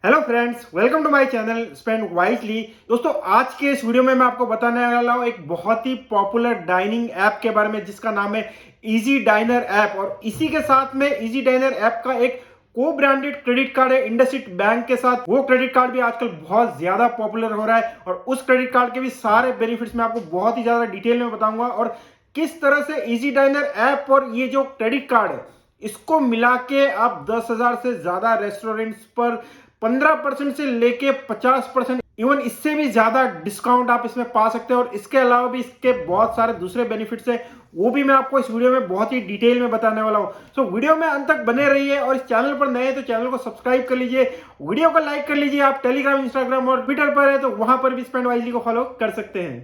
Hello friends, welcome to my channel spend wisely. दोस्तों, आज के इस वीडियो में मैं आपको बताने वाला हूँ एक बहुत ही पॉपुलर डाइनिंग ऐप के बारे में जिसका नाम है इजी डाइनर ऐप। और इसी के साथ में इजी डाइनर ऐप का एक को ब्रांडेड क्रेडिट कार्ड है इंडसइंड बैंक के साथ। वो क्रेडिट कार्ड भी आजकल बहुत ज्यादा पॉपुलर हो रहा है और उस क्रेडिट कार्ड के भी सारे बेनिफिट्स मैं आपको बहुत ही ज्यादा डिटेल में बताऊंगा और किस तरह से इजी डाइनर ऐप और ये जो क्रेडिट कार्ड है इसको मिला के आप 10,000 से ज्यादा रेस्टोरेंट्स पर 15% से लेके 50%, इवन इससे भी ज्यादा डिस्काउंट आप इसमें पा सकते हैं। और इसके अलावा भी इसके बहुत सारे दूसरे बेनिफिट्स है, वो भी मैं आपको इस वीडियो में बहुत ही डिटेल में बताने वाला हूं। सो वीडियो में अंत तक बने रहिए और इस चैनल पर नए हैं तो चैनल को सब्सक्राइब कर लीजिए, वीडियो को लाइक कर लीजिए। आप टेलीग्राम, इंस्टाग्राम और ट्विटर पर है तो वहां पर भी स्पेंड वाइजली को फॉलो कर सकते हैं।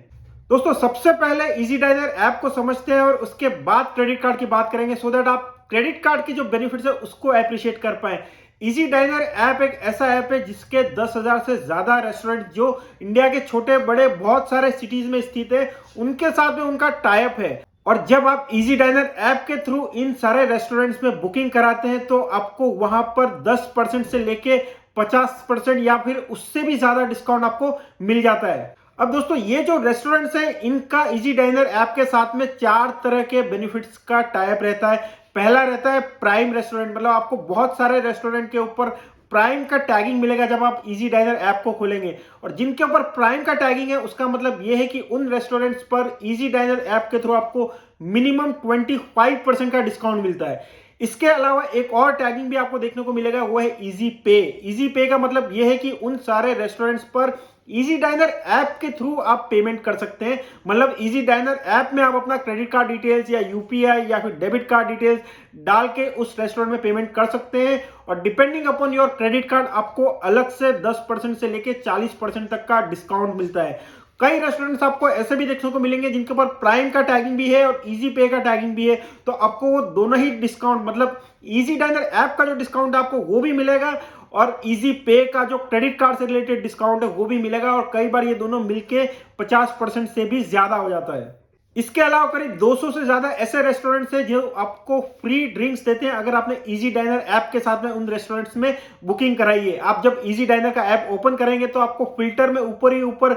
दोस्तों, सबसे पहले इजी डाइनर ऐप को समझते हैं और उसके बाद क्रेडिट कार्ड की बात करेंगे सो दैट आप क्रेडिट कार्ड की जो बेनिफिट्स है उसको एप्रिशिएट कर पाए। इजी डाइनर ऐप एक ऐसा ऐप है जिसके 10,000 से ज्यादा रेस्टोरेंट जो इंडिया के छोटे बड़े बहुत सारे सिटीज में स्थित है उनके साथ में उनका टाई अप है। और जब आप इजी डाइनर ऐप के थ्रू इन सारे रेस्टोरेंट्स में बुकिंग कराते हैं तो आपको वहां पर 10% से लेके 50% या फिर उससे भी ज्यादा डिस्काउंट आपको मिल जाता है। अब दोस्तों, ये जो रेस्टोरेंट्स हैं इनका इजी डाइनर ऐप के साथ में 4 तरह के बेनिफिट्स का टाई अप रहता है। पहला रहता है प्राइम रेस्टोरेंट, मतलब आपको बहुत सारे रेस्टोरेंट के ऊपर प्राइम का टैगिंग मिलेगा जब आप इजी डाइनर ऐप को खोलेंगे। और जिनके ऊपर प्राइम का टैगिंग है उसका मतलब यह है कि उन रेस्टोरेंट्स पर इजी डाइनर ऐप के थ्रू आपको मिनिमम 25% का डिस्काउंट मिलता है। इसके अलावा एक और टैगिंग भी आपको देखने को मिलेगा, वो है इजी पे। इजी पे का मतलब यह है कि उन सारे रेस्टोरेंट्स पर इजी डाइनर ऐप के थ्रू आप पेमेंट कर सकते हैं। मतलब इजी डाइनर ऐप में आप अपना क्रेडिट कार्ड डिटेल्स या यूपीआई या फिर डेबिट कार्ड डिटेल्स डाल के उस रेस्टोरेंट में पेमेंट कर सकते हैं और depending upon your credit card आपको अलग से 10% से लेके 40% तक का डिस्काउंट मिलता है। कई रेस्टोरेंट्स आपको ऐसे भी देखने को मिलेंगे जिनके ऊपर प्राइम का टैगिंग भी है और इजी पे का टैगिंग भी है, तो आपको वो दोनों ही डिस्काउंट, मतलब इजी डाइनर ऐप का जो डिस्काउंट है आपको वो भी मिलेगा और इजी पे का जो क्रेडिट कार्ड से रिलेटेड डिस्काउंट है वो भी मिलेगा। और कई बार ये दोनों मिलके 50% से भी ज्यादा हो जाता है। इसके अलावा करीब 200 से ज्यादा ऐसे रेस्टोरेंट्स हैं जो आपको फ्री ड्रिंक्स देते हैं अगर आपने इजी डाइनर ऐप के साथ में उन रेस्टोरेंट्स में बुकिंग कराई है। आप जब इजी डाइनर का ऐप ओपन करेंगे तो आपको फिल्टर में ऊपर ही ऊपर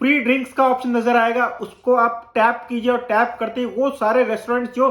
फ्री ड्रिंक्स का ऑप्शन नजर आएगा, उसको आप टैप कीजिए और टैप करते ही वो सारे रेस्टोरेंट्स जो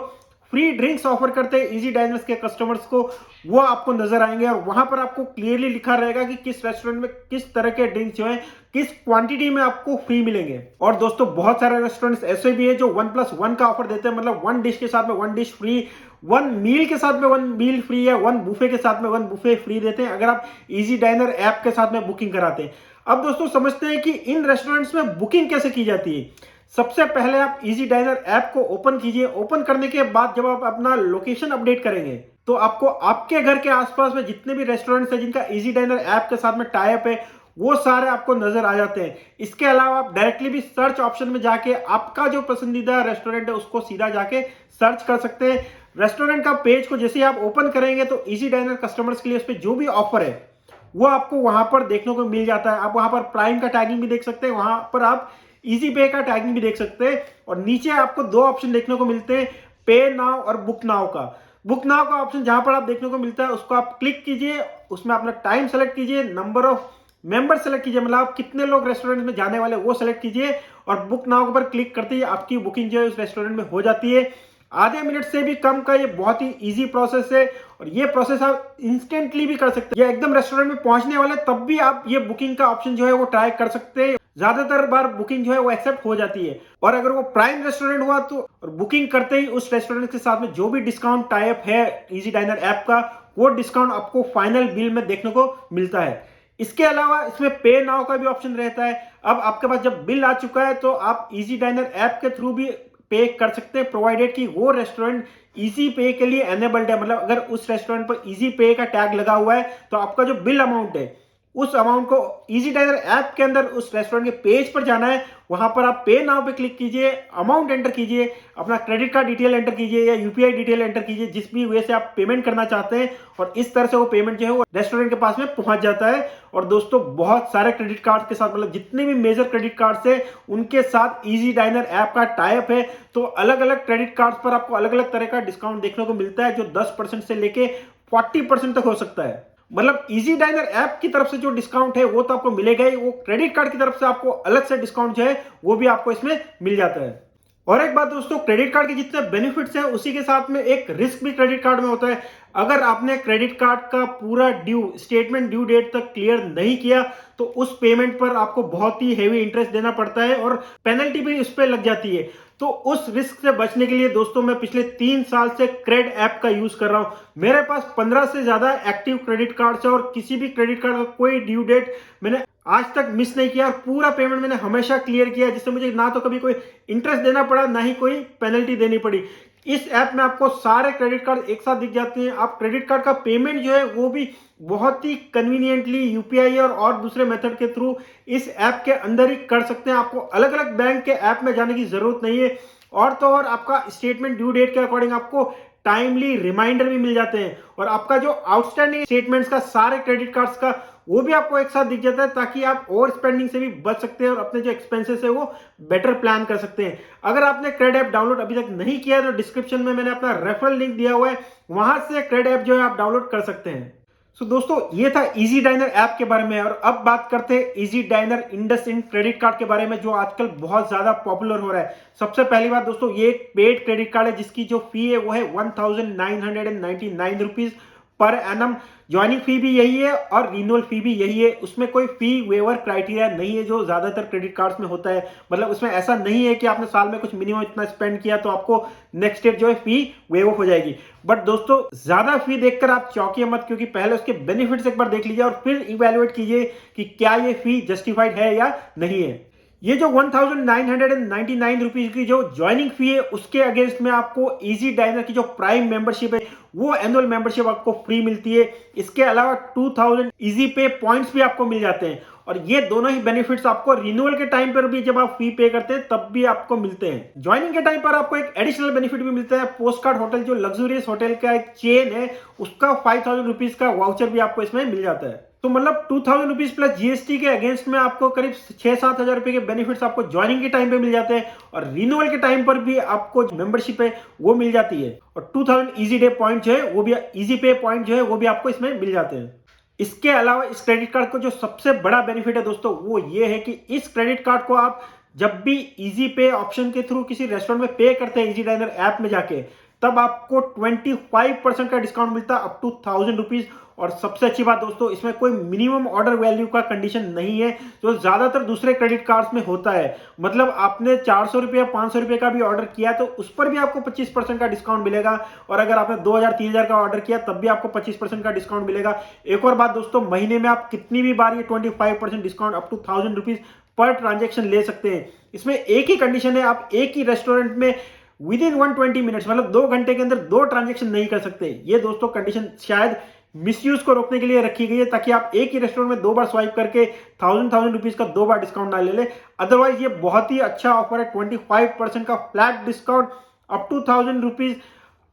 फ्री ड्रिंक्स ऑफर करते हैं इजी डाइनर्स के कस्टमर्स को वो आपको नजर आएंगे। और वहां पर आपको क्लियरली लिखा रहेगा कि किस रेस्टोरेंट में किस तरह के ड्रिंक्स जो है किस क्वांटिटी में आपको फ्री मिलेंगे। और दोस्तों, बहुत सारे रेस्टोरेंट्स ऐसे भी है जो 1+1 का ऑफर देते हैं, मतलब 1 डिश के साथ में 1 डिश फ्री, 1 मील के साथ में 1 मील फ्री या 1 बुफे के साथ में 1 बुफे फ्री देते हैं अगर आप इजी डाइनर ऐप के साथ में बुकिंग कराते हैं। अब दोस्तों, समझते हैं कि इन रेस्टोरेंट्स में बुकिंग कैसे की जाती है। सबसे पहले आप इजी डाइनर ऐप को ओपन कीजिए। ओपन करने के बाद जब आप अपना लोकेशन अपडेट करेंगे तो आपको आपके घर के आसपास में जितने भी रेस्टोरेंट्स हैं जिनका इजी डाइनर ऐप के साथ में टाई अप है वो सारे आपको नजर आ जाते हैं। इसके अलावा आप डायरेक्टली भी सर्च ऑप्शन में जाके आपका जो पसंदीदा रेस्टोरेंट है उसको सीधा जाके सर्च कर सकते हैं। रेस्टोरेंट का पेज को जैसे ही आप ओपन करेंगे तो इजी डाइनर कस्टमर्स के लिए उस पर जो भी ऑफर है वो आपको वहां पर देखने को मिल जाता है। आप वहां पर प्राइम का टैगिंग भी देख सकते हैं, वहां पर आप इजी पे का टैगिंग भी देख सकते हैं। और नीचे आपको 2 ऑप्शन देखने को मिलते हैं, पे नाउ और बुक नाउ का। बुक नाउ का ऑप्शन जहां पर आप देखने को मिलता है उसको आप क्लिक कीजिए, उसमें अपना टाइम सेलेक्ट कीजिए, नंबर ऑफ मेंबर सेलेक्ट कीजिए, मतलब आप कितने लोग रेस्टोरेंट में जाने वाले वो सेलेक्ट कीजिए और बुक नाउ पर क्लिक करते ही आपकी बुकिंग जो है उस रेस्टोरेंट में हो जाती है। आधे मिनट से भी कम का ये बहुत ही इजी प्रोसेस है और ये प्रोसेस आप इंस्टेंटली भी कर सकते हैं या एकदम रेस्टोरेंट में पहुंचने वाले तब भी आप ये बुकिंग का ऑप्शन जो है वो ट्राई कर सकते हैं। ज्यादातर बार बुकिंग जो है वो एक्सेप्ट हो जाती है। और अगर वो प्राइम रेस्टोरेंट हुआ तो बुकिंग करते ही उस रेस्टोरेंट के साथ में जो भी डिस्काउंट टाई अप है इजी डाइनर ऐप का वो डिस्काउंट आपको फाइनल बिल में देखने को मिलता है। इसके अलावा इसमें पे नाउ का भी ऑप्शन रहता है। अब आपके पास जब बिल आ चुका है तो आप इजी डाइनर ऐप के थ्रू भी पे कर सकते हैं, प्रोवाइडेड कि वो रेस्टोरेंट इजी पे के लिए एनेबल्ड है। मतलब अगर उस रेस्टोरेंट पर इजी पे का टैग लगा हुआ है तो आपका जो बिल अमाउंट है उस अमाउंट को इजी डाइनर ऐप के अंदर उस रेस्टोरेंट के पेज पर जाना है, वहां पर आप पे नाउ पे क्लिक कीजिए, अमाउंट एंटर कीजिए, अपना क्रेडिट कार्ड डिटेल एंटर कीजिए या यूपीआई डिटेल एंटर कीजिए, जिस भी वे से आप पेमेंट करना चाहते हैं और इस तरह से वो पेमेंट जो है वो रेस्टोरेंट के पास में पहुंच जाता है। और दोस्तों, बहुत सारे क्रेडिट कार्ड के साथ, मतलब जितने भी मेजर क्रेडिट कार्ड है उनके साथ इजी डाइनर ऐप का टाई अप है, तो अलग अलग क्रेडिट कार्ड पर आपको अलग अलग तरह का डिस्काउंट देखने को मिलता है जो 10% से लेके 40% तक हो सकता है। मतलब इजी डाइनर ऐप की तरफ से जो डिस्काउंट है वो तो आपको मिलेगा ही, वो क्रेडिट कार्ड की तरफ से आपको अलग से डिस्काउंट जो है वो भी आपको इसमें मिल जाता है। और एक बात दोस्तों, क्रेडिट कार्ड के जितने बेनिफिट्स हैं उसी के साथ में एक रिस्क भी क्रेडिट कार्ड में होता है। अगर आपने क्रेडिट कार्ड का पूरा ड्यू स्टेटमेंट ड्यू डेट तक क्लियर नहीं किया तो उस पेमेंट पर आपको बहुत ही हेवी इंटरेस्ट देना पड़ता है और पेनल्टी भी उस पर लग जाती है। तो उस रिस्क से बचने के लिए दोस्तों मैं पिछले 3 साल से क्रेड ऐप का यूज कर रहा हूं। मेरे पास 15 से ज्यादा एक्टिव क्रेडिट कार्ड्स है और किसी भी क्रेडिट कार्ड का कोई ड्यू डेट मैंने आज तक मिस नहीं किया और पूरा पेमेंट मैंने हमेशा क्लियर किया, जिससे मुझे ना तो कभी कोई इंटरेस्ट देना पड़ा ना ही कोई पेनल्टी देनी पड़ी। इस ऐप में आपको सारे क्रेडिट कार्ड एक साथ दिख जाते हैं। आप क्रेडिट कार्ड का पेमेंट जो है वो भी बहुत ही कन्वीनियंटली यूपीआई और दूसरे मेथड के थ्रू इस ऐप के अंदर ही कर सकते हैं। आपको अलग अलग बैंक के ऐप में जाने की जरूरत नहीं है। और तो और आपका स्टेटमेंट ड्यू डेट के अकॉर्डिंग आपको टाइमली रिमाइंडर भी मिल जाते हैं और आपका जो आउटस्टैंडिंग स्टेटमेंट्स का सारे क्रेडिट कार्ड्स का वो भी आपको एक साथ दिख जाता है, ताकि आप ओवर स्पेंडिंग से भी बच सकते हैं और अपने जो एक्सपेंसेस है वो बेटर प्लान कर सकते हैं। अगर आपने क्रेड ऐप डाउनलोड अभी तक नहीं किया तो डिस्क्रिप्शन में मैंने अपना रेफरल लिंक दिया हुआ है, वहां से क्रेड ऐप जो है आप डाउनलोड कर सकते हैं। सो दोस्तों ये था इजी डाइनर ऐप के बारे में। और अब बात करते हैं easy dinar IndusInd credit card के बारे में, जो आजकल बहुत ज्यादा पॉपुलर हो रहा है। सबसे पहली बात दोस्तों, ये एक पेड क्रेडिट कार्ड है जिसकी जो फी है वो है 1999 रुपीज पर एनम। ज्वाइनिंग फी भी यही है और रिन्यूअल फी भी यही है। उसमें कोई फी वेवर क्राइटेरिया नहीं है जो ज्यादातर क्रेडिट कार्ड्स में होता है। मतलब उसमें ऐसा नहीं है कि आपने साल में कुछ मिनिमम इतना स्पेंड किया तो आपको नेक्स्ट ईयर जो है फी वेव ऑफ हो जाएगी। बट दोस्तों ज्यादा फी देखकर आप चौंकिए मत, क्योंकि पहले उसके बेनिफिट्स एक बार देख लीजिए और फिर इवेल्युएट कीजिए कि क्या ये फी जस्टिफाइड है या नहीं है। ये जो 1999 रुपीज की जो ज्वाइनिंग फी है उसके अगेंस्ट में आपको इजी डाइनर की जो प्राइम मेंबरशिप है वो एनुअल मेंबरशिप आपको फ्री मिलती है। इसके अलावा 2000 इजी पे पॉइंट्स भी आपको मिल जाते हैं और ये दोनों ही बेनिफिट्स आपको रिन्यूअल के टाइम पर भी जब आप फी पे करते हैं तब भी आपको मिलते हैं। ज्वाइनिंग के टाइम पर आपको एक एडिशनल बेनिफिट भी मिलता है। पोस्ट कार्ड होटल जो लग्जरियस होटल का एक चेन है उसका 5000 रुपीज का वाउचर भी आपको इसमें मिल जाता है। तो मतलब 2000 रुपीज प्लस जीएसटी के अगेंस्ट में आपको करीब 6-7 हजार रुपए के बेनिफिट्स आपको ज्वाइनिंग के टाइम पे मिल जाते हैं और रिन्यूअल के टाइम पर भी आपको मेंबरशिप है वो मिल जाती है। और 2000 इजी डे पॉइंट जो है वो भी, इजी पे पॉइंट जो है वो भी आपको इसमें मिल जाते हैं। इसके अलावा इस क्रेडिट कार्ड को जो सबसे बड़ा बेनिफिट है दोस्तों वो ये है कि इस क्रेडिट कार्ड को आप जब भी इजी पे ऑप्शन के थ्रू किसी रेस्टोरेंट में पे करते हैं इजी डाइनर ऐप में जाके, तब आपको 25% का डिस्काउंट मिलता है अप टू 1000 रुपीज। और सबसे अच्छी बात दोस्तों, इसमें कोई मिनिमम ऑर्डर वैल्यू का कंडीशन नहीं है जो ज्यादातर दूसरे क्रेडिट कार्ड्स में होता है। मतलब आपने 400 रुपये 500 रुपये का भी ऑर्डर किया तो उस पर भी आपको 25% का डिस्काउंट मिलेगा और अगर आपने 2000-3000 का ऑर्डर किया तब भी आपको 25% का डिस्काउंट मिलेगा। एक और बात दोस्तों, महीने में आप कितनी भी बार ये 25% डिस्काउंट अप टू 1000 रुपीज पर ट्रांजेक्शन ले सकते हैं। इसमें एक ही कंडीशन है, आप एक ही रेस्टोरेंट में विद इन 120 मिनट्स मतलब 2 घंटे के अंदर 2 ट्रांजेक्शन नहीं कर सकते। ये दोस्तों कंडीशन शायद मिसयूज को रोकने के लिए रखी गई है, ताकि आप एक ही रेस्टोरेंट में 2 बार स्वाइप करके 1000 रुपीज का 2 बार डिस्काउंट ना ले ले। अदरवाइज ये बहुत ही अच्छा ऑफर है, 25% का flat discount up to 1000 rupees,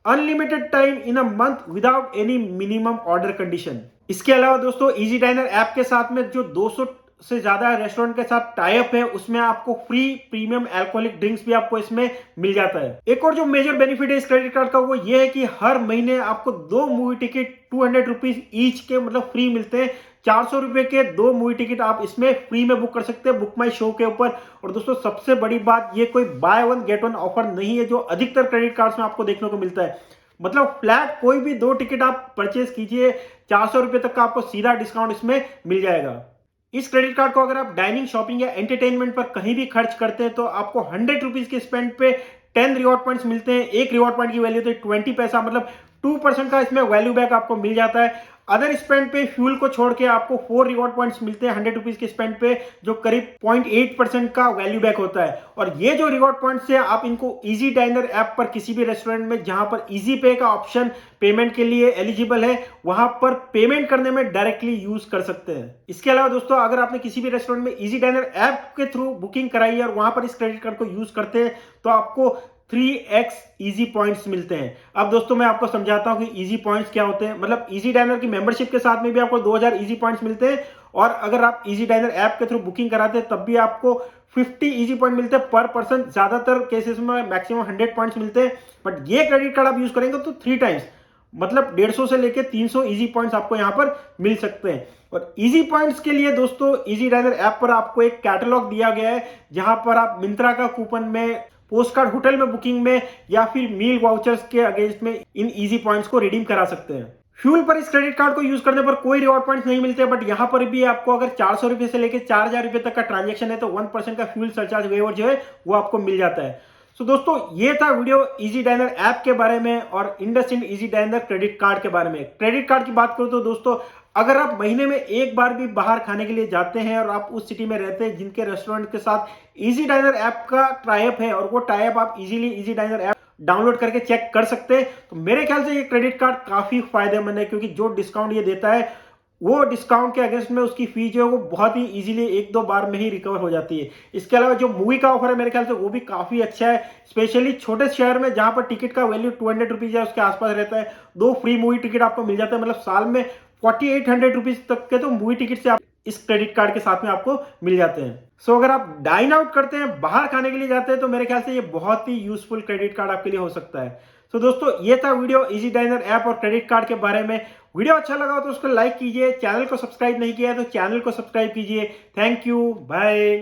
unlimited time in a month without any minimum order condition. इसके अलावा दोस्तों इजी डाइनर ऐप के साथ में जो 200 से ज्यादा रेस्टोरेंट के साथ टाई अप है उसमें आपको फ्री प्रीमियम अल्कोहलिक ड्रिंक्स भी आपको इसमें मिल जाता है। एक और जो मेजर बेनिफिट है इस क्रेडिट कार्ड का वो ये है कि हर महीने आपको 2 मूवी टिकट 200 रुपीज ईच के मतलब फ्री मिलते हैं। 400 रुपए के 2 मूवी टिकट आप इसमें फ्री में बुक कर सकते हैं बुक माई शो के ऊपर। और दोस्तों सबसे बड़ी बात, ये कोई by one get one offer नहीं है जो अधिकतर क्रेडिट कार्ड्स में आपको देखने को मिलता है। मतलब फ्लैट कोई भी 2 टिकट आप परचेज कीजिए 400 रुपए तक का आपको सीधा डिस्काउंट इसमें मिल जाएगा। इस क्रेडिट कार्ड को अगर आप डाइनिंग, शॉपिंग या एंटरटेनमेंट पर कहीं भी खर्च करते हैं तो आपको 100 रुपीज के स्पेंड पे 10 रिवॉर्ड पॉइंट्स मिलते हैं। एक रिवॉर्ड पॉइंट की वैल्यू तो 20 पैसा, मतलब 2% का इसमें वैल्यू बैक आपको मिल जाता है। अदर स्पेंड पे फ्यूल को छोड़ के आपको 4 रिवॉर्ड पॉइंट्स मिलते हैं 100 रुपीज के स्पेंड पे, जो करीब 0.8% का वैल्यू बैक होता है। और ये जो रिवॉर्ड पॉइंट्स है आप इनको इजी डाइनर ऐप पर किसी भी रेस्टोरेंट में जहां पर इजी पे का ऑप्शन पेमेंट के लिए एलिजिबल है वहां पर पेमेंट करने में डायरेक्टली यूज कर सकते हैं। इसके अलावा दोस्तों अगर आपने किसी भी रेस्टोरेंट में इजी डाइनर ऐप के थ्रू बुकिंग कराई है और वहां पर इस क्रेडिट कार्ड को यूज करते हैं तो आपको 3x इजी पॉइंट्स मिलते हैं। अब दोस्तों मैं आपको समझाता हूं कि इजी पॉइंट्स क्या होते हैं। मतलब इजी डाइनर की मेंबरशिप के साथ में भी आपको 2000 इजी पॉइंट्स मिलते हैं और अगर आप इजी डाइनर ऐप के थ्रू बुकिंग कराते हैं तब भी आपको 50 इजी पॉइंट मिलते हैं पर पर्सन। ज्यादातर केसेस में मैक्सिमम 100 पॉइंट्स मिलते हैं, बट ये क्रेडिट कार्ड आप यूज करेंगे तो 3 टाइम्स मतलब 150 से लेके 300 इजी पॉइंट्स आपको यहाँ पर मिल सकते हैं। और इजी पॉइंट्स के लिए दोस्तों इजी डाइनर ऐप पर आपको एक कैटलॉग दिया गया है, जहां पर आप मिंत्रा का कूपन में, पोस्ट कार्ड होटल में बुकिंग में या फिर मील वाउचर्स के अगेंस्ट में इन इजी पॉइंट्स को रिडीम करा सकते हैं। फ्यूल पर इस क्रेडिट कार्ड को यूज करने पर कोई रिवॉर्ड पॉइंट्स नहीं मिलते, बट यहाँ पर भी आपको अगर 400 रुपए से लेकर 4000 रुपए तक का ट्रांजेक्शन है तो 1% का फ्यूल सरचार्ज वेवर जो है वो आपको मिल जाता है। सो दोस्तों ये था वीडियो इजी डाइनर ऐप के बारे में और IndusInd easy dinar credit card के बारे में। क्रेडिट कार्ड की बात करूं तो दोस्तों अगर आप महीने में एक बार भी बाहर खाने के लिए जाते हैं और आप उस सिटी में रहते हैं जिनके रेस्टोरेंट के साथ इजी डाइनर ऐप का टाई-अप है और वो टाई-अप आप easily easy dinar app download करके चेक कर सकते हैं, तो मेरे ख्याल से ये क्रेडिट कार्ड काफी फायदेमंद है, क्योंकि जो डिस्काउंट ये देता है वो डिस्काउंट के अगेंस्ट में उसकी फी जो है वो बहुत ही इजीली 1-2 बार में ही रिकवर हो जाती है। इसके अलावा जो मूवी का ऑफर है मेरे ख्याल से वो भी काफी अच्छा है, स्पेशली छोटे शहर में जहां पर टिकट का वैल्यू 200 रुपीज है उसके आसपास रहता है, 2 फ्री मूवी टिकट आपको मिल जाता है। मतलब साल में 4800 रुपीज तक के तो मूवी टिकट से आप इस क्रेडिट कार्ड के साथ में आपको मिल जाते हैं। सो अगर आप डाइन आउट करते हैं, बाहर खाने के लिए जाते हैं, तो मेरे ख्याल से ये बहुत ही यूजफुल क्रेडिट कार्ड आपके लिए हो सकता है। तो दोस्तों ये था वीडियो इजी डाइनर ऐप और क्रेडिट कार्ड के बारे में। वीडियो अच्छा लगा तो उसको लाइक कीजिए, चैनल को सब्सक्राइब नहीं किया है तो चैनल को सब्सक्राइब कीजिए। Thank you, bye.